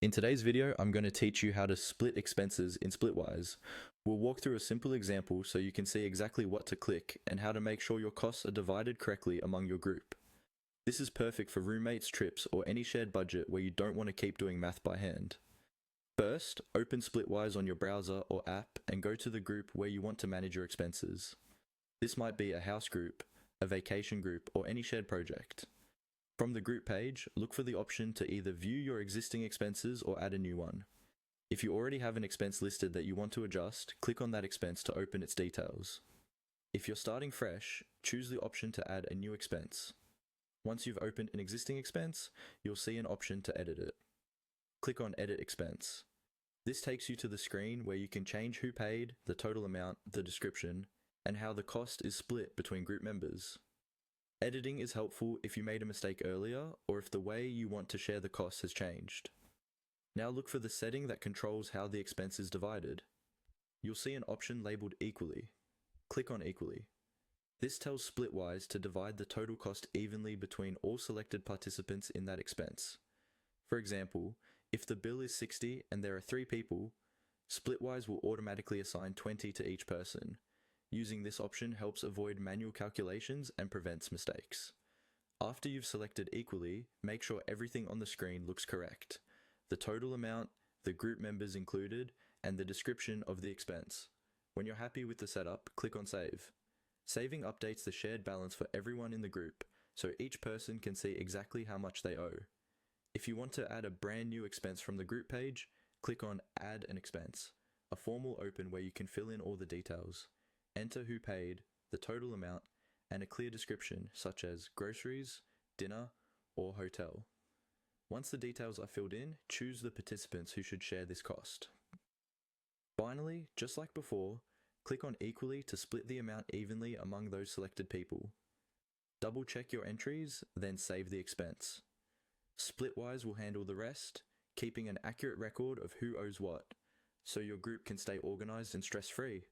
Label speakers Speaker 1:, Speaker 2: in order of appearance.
Speaker 1: In today's video, I'm going to teach you how to split expenses in Splitwise. We'll walk through a simple example so you can see exactly what to click and how to make sure your costs are divided correctly among your group. This is perfect for roommates, trips, or any shared budget where you don't want to keep doing math by hand. First, open Splitwise on your browser or app and go to the group where you want to manage your expenses. This might be a house group, a vacation group, or any shared project. From the group page, look for the option to either view your existing expenses or add a new one. If you already have an expense listed that you want to adjust, click on that expense to open its details. If you're starting fresh, choose the option to add a new expense. Once you've opened an existing expense, you'll see an option to edit it. Click on Edit Expense. This takes you to the screen where you can change who paid, the total amount, the description, and how the cost is split between group members. Editing is helpful if you made a mistake earlier or if the way you want to share the costs has changed. Now look for the setting that controls how the expense is divided. You'll see an option labeled Equally. Click on Equally. This tells Splitwise to divide the total cost evenly between all selected participants in that expense. For example, if the bill is 60 and there are 3 people, Splitwise will automatically assign 20 to each person. Using this option helps avoid manual calculations and prevents mistakes. After you've selected Equally, make sure everything on the screen looks correct. The total amount, the group members included, and the description of the expense. When you're happy with the setup, click on Save. Saving updates the shared balance for everyone in the group, so each person can see exactly how much they owe. If you want to add a brand new expense from the group page, click on Add an Expense, a form will open where you can fill in all the details. Enter who paid, the total amount, and a clear description such as groceries, dinner, or hotel. Once the details are filled in, choose the participants who should share this cost. Finally, just like before, click on Equally to split the amount evenly among those selected people. Double check your entries, then save the expense. Splitwise will handle the rest, keeping an accurate record of who owes what, so your group can stay organized and stress-free.